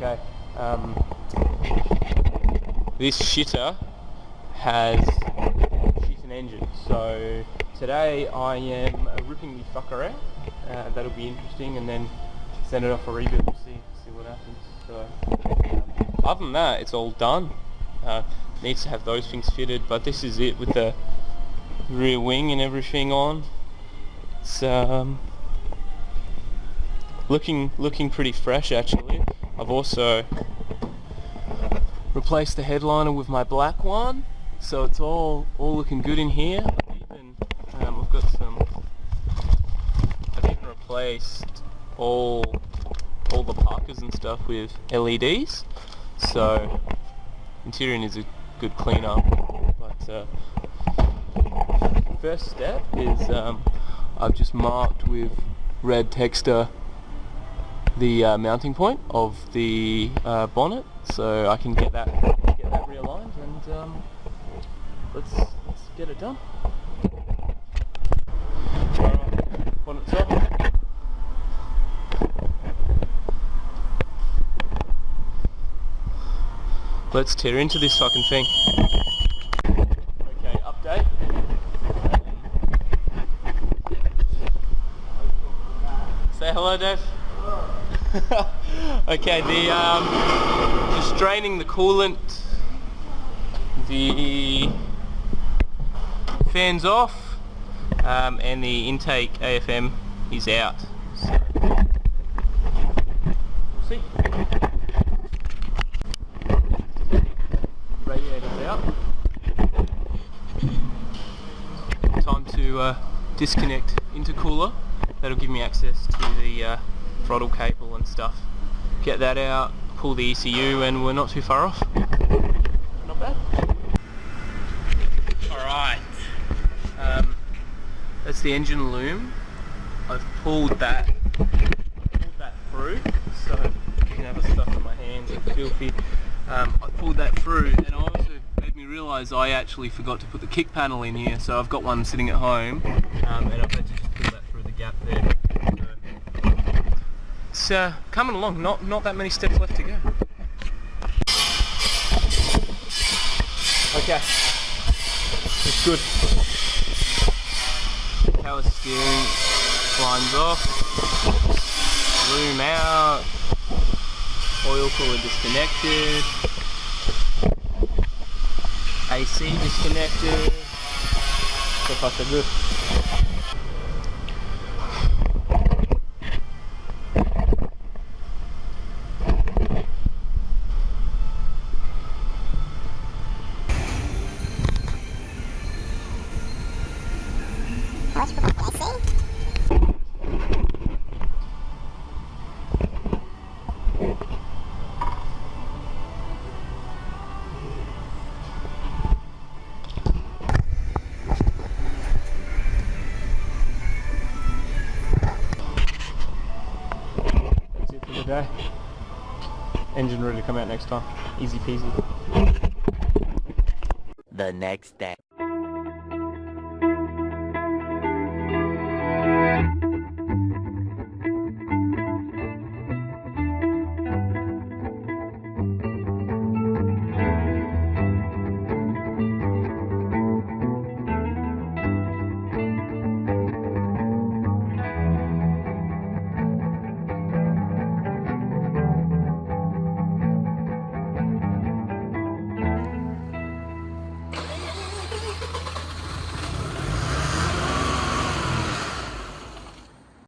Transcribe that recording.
Okay, this shitter has shit an engine, so today I am ripping the fucker out. That'll be interesting, and then send it off for rebuild to see what happens. So other than that, it's all done. Needs to have those things fitted, but this is it with the rear wing and everything on. It's looking pretty fresh actually. I've also replaced the headliner with my black one, so it's all looking good in here. I've even replaced all the parkers and stuff with LEDs, so interior needs a good clean up. But first step is I've just marked with red texture the mounting point of the bonnet, so I can get that realigned, and let's get it done. Alright, bonnet's up. Let's tear into this fucking thing. Okay, update. Say hello, Dave. Okay, just draining the coolant. The fan's off, and the intake AFM is out. So, see. Radiator's out. Time to disconnect intercooler. That'll give me access to the throttle cable and stuff. Get that out, pull the ECU, and we're not too far off. Not bad. Alright, that's the engine loom. I've pulled that through, so you can have a stuff in my hands, it's filthy. I pulled that through, and also made me realise I actually forgot to put the kick panel in here, so I've got one sitting at home, and I've had to just pull that through the gap there. It's coming along, not that many steps left to go. Okay, it's good. Power steering lines off, loom out, oil cooler disconnected, AC disconnected, so far so good. That's it for the day. Engine ready to come out next time. Easy peasy. The next day.